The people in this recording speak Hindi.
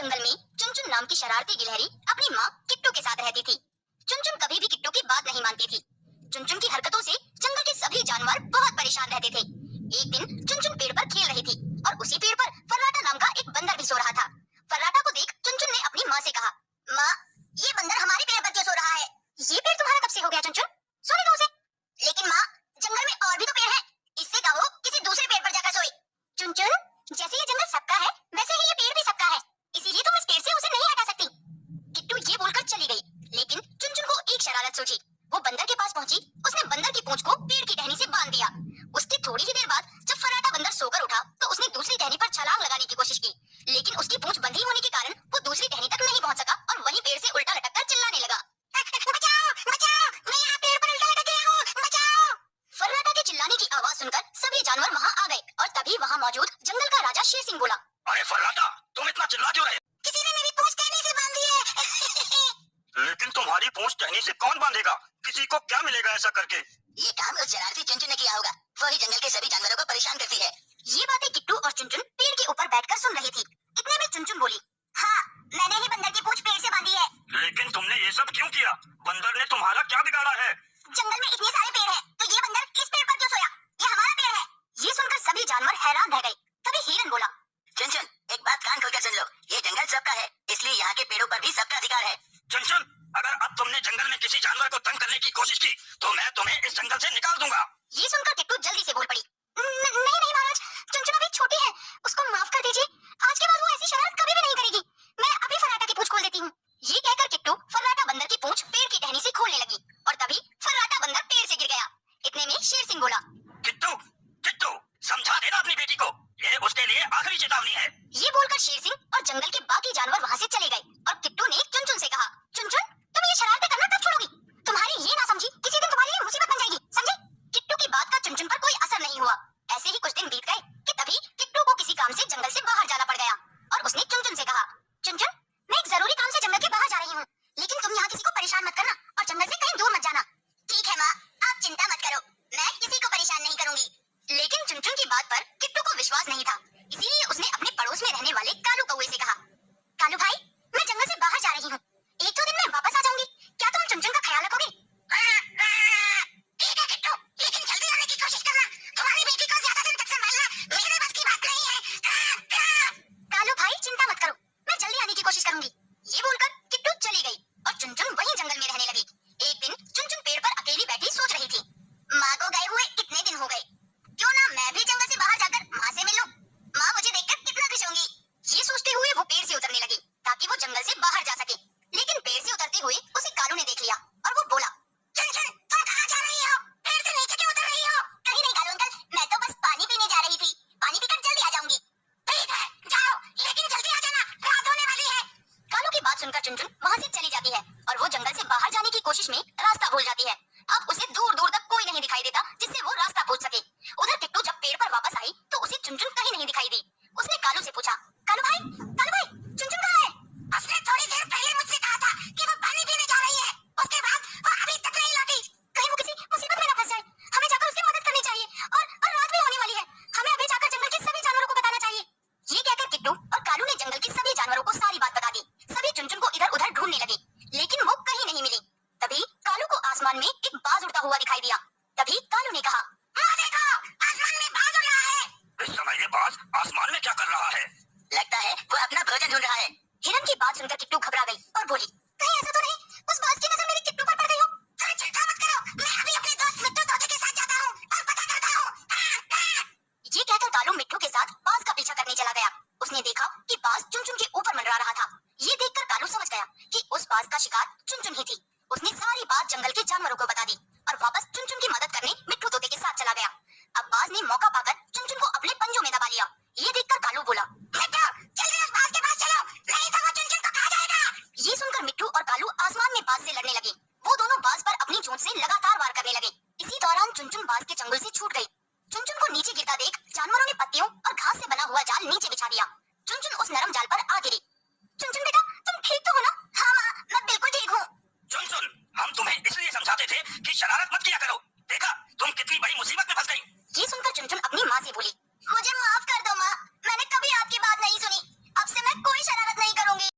जंगल में चुनचुन नाम की शरारती गिलहरी अपनी माँ किट्टू के साथ रहती थी। चुनचुन कभी भी किट्टू की बात नहीं मानती थी। चुनचुन की हरकतों से जंगल के सभी जानवर बहुत परेशान रहते थे। एक दिन चुनचुन पेड़ पर खेल रही थी और उसी पेड़ पर फर्राटा नाम का एक बंदर भी सो रहा था। फर्राटा को देख चुनचुन ने अपनी माँ से कहा, माँ, ये बंदर हमारे पेड़ पर क्यों सो रहा है? ये पेड़ तुम्हारा कब से हो गया चुनचुन? सोने दो उसे। लेकिन माँ, जंगल में और भी तो पेड़ हैं, इससे कहो किसी दूसरे पेड़ पर जाकर सोए। चुनचुन, जैसे ये जंगल सबका है वैसे ही ये पेड़ भी सबका है, इसीलिए तुम इस पेड़ से उसे नहीं हटा सकती। किट्टू ये बोलकर चली गई, लेकिन चुनचुन को एक शरारत सूझी। वो बंदर के पास पहुंची, उसने बंदर की पूंछ को पेड़ की टहनी से बांध दिया। उसकी थोड़ी ही देर बाद जब फर्राटा बंदर सोकर उठा तो उसने दूसरी टहनी पर छलांग लगाने की कोशिश की, लेकिन उसकी पूंछ बंधी होने के कारण वो दूसरी टहनी तक नहीं पहुंच सका और वहीं पेड़ से उल्टा लटक कर चिल्लाने लगा, बचाओ, बचाओ, मैं यहाँ पेड़ पर उल्टा लटक गया हूँ, बचाओ। फर्राटा के चिल्लाने की आवाज सुनकर सभी जानवर वहाँ आ गए और तभी वहाँ मौजूद जंगल का राजा शेर सिंह बोला, अरे फर्राटा, तुम इतना चिल्ला क्यों रहे? किसी ने मेरी पूंछ टहनी से बांध दी है। लेकिन तुम्हारी पूंछ टहनी से कौन बांधेगा? किसी को क्या मिलेगा ऐसा करके? ये काम उस शरारती चुनचुन ने किया होगा, वही जंगल के सभी जानवरों को परेशान करती है। ये बातें किट्टू और चुनचुन पेड़ के ऊपर बैठकर सुन रही थी। इतने में चुनचुन बोली, हाँ, मैंने ही बंदर की पूंछ पेड़ से बांधी है। लेकिन तुमने ये सब क्यों किया? बंदर ने तुम्हारा क्या बिगाड़ा है? जंगल में इतने सारे पेड़ हैं, तो ये बंदर इस पेड़ पर क्यों सोया? ये हमारा पेड़ है। ये सुनकर सभी जानवर हैरान रह गए। तभी हिरन बोला, चुनचुन, एक बात कान खोलकर सुन लो, ये जंगल सबका है, इसलिए यहाँ के पेड़ों पर भी सबका अधिकार है। चुनचुन, अगर अब तुमने जंगल में किसी जानवर को तंग करने की कोशिश की तो मैं तुम्हें इस जंगल से निकाल दूंगा। ये सुनकर किट्टू जल्दी से बोल पड़ी, नहीं नहीं महाराज, चुनचुन अभी छोटी है, उसको माफ कर दीजिए। आज के बाद वो ऐसी शरारत कभी भी नहीं करेगी। मैं अभी फर्राटा की पूंछ खोल देती हूँ। ये कहकर किट्टू फर्राटा बंदर की पूंछ पेड़ की टहनी से खोलने लगी और तभी फर्राटा बंदर पेड़ से गिर गया। इतने में शेर सिंह बोला, किट्टू, किट्टू, समझा देना अपनी बेटी को, ये उसके लिए आखिरी चेतावनी है। ये बोलकर शेर सिंह और जंगल के बाकी जानवर वहाँ से चले गए और किट्टू ने चुनचुन से कहा, चुनचुन, तुम ये शरारतें करना कब छोड़ोगी? तुम्हारी ये ना समझी किसी दिन तुम्हारे लिए मुसीबत बन जाएगी, समझे? किट्टू की बात का चुनचुन पर कोई असर नहीं हुआ। ऐसे ही कुछ दिन बीत गए कि तभी किट्टू को किसी काम से जंगल से बाहर जाना पड़ गया और उसने चुनचुन से कहा, चुनचुन, मैं एक जरूरी काम से जंगल के बाहर जा रही हूँ, लेकिन तुम यहाँ किसी को परेशान मत करना और जंगल से कहीं दूर मत जाना। ठीक है माँ, आप चिंता मत करो, मैं किसी को परेशान नहीं करूंगी। लेकिन चुनचुन की बात पर किट्टू को विश्वास नहीं था, इसीलिए उसने अपने पड़ोस में रहने वाले कालू कौवे से कहा, कालू भाई, मैं जंगल से बाहर जा रही हूँ, एक दो दिन में वापस आ जाऊंगी, क्या तुम चुनचुन का ख्याल रखोगे? ठीक है किट्टू, लेकिन जल्दी आने की कोशिश करना, तुम्हारी बेटी को ज्यादा दिन तक संभालना मेरे बस की बात नहीं है। कालू भाई, चिंता मत करो, मैं जल्दी आने की कोशिश करूंगी। ये बोलकर किट्टू चली गई और चुनचुन वहीं जंगल में रहने लगी। एक दिन चुनचुन पेड़ पर अकेली बैठी सोच रही थी, माँ को गए हुए इतने दिन हो गए, क्यों ना मैं भी जंगल से बाहर जाकर माँ से मिलूं, माँ मुझे देखकर कितना खुश होंगी। ये सोचते हुए वो पेड़ से उतरने लगी ताकि वो जंगल से बाहर जा सके। लेकिन पेड़ से उतरते हुए उसे कालू ने देख लिया और वो बोला, चुनचुन, तुम कहाँ जा रही हो? पेड़ से नीचे क्यों उतर रही हो? कहीं नहीं कालू अंकल, मैं तो बस पानी पीने जा रही थी, पानी पीकर जल्दी आ जाऊंगी। ठीक है, जाओ, लेकिन जल्दी आ जाना, रात होने वाली है। कालू की बात सुनकर चुनचुन वहाँ से चली जाती है और वो जंगल से बाहर जाने की कोशिश में रास्ता भूल जाती है। अब उसे दूर दूर तक कोई नहीं दिखाई देता जिससे वो रास्ता पूछ सके। उधर किट्टू जब पेड़ पर वापस आई तो उसे चुनचुन कहीं नहीं दिखाई दी। उसने कालू से पूछा, कालू भाई, चुनचुन कहाँ है? उसने थोड़ी देर पहले मुझसे कहा था कि वो पानी पीने जा रही है, उसके बाद वो अभी तक नहीं लौटी। कहीं वो किसी मुसीबत में न फंस जाए, हमें जाकर उसकी मदद करनी चाहिए और रात भी होने वाली है, हमें अभी जाकर जंगल के सभी जानवरों को बताना चाहिए। ये कहकर किट्टू और कालू ने जंगल के सभी जानवरों को सारी बात बता दी। सभी चुनचुन को इधर उधर ढूंढने लगे, लेकिन वो कहीं नहीं मिली। तभी कालू को आसमान में एक बाज उड़ता हुआ दिखाई दिया। तभी कालू ने कहा, देखो, आसमान में बाज उड़ रहा है। इस समय ये बाज आसमान में क्या कर रहा है? लगता है वो अपना भोजन ढूंढ रहा है। हिरन की बात सुनकर किट्टू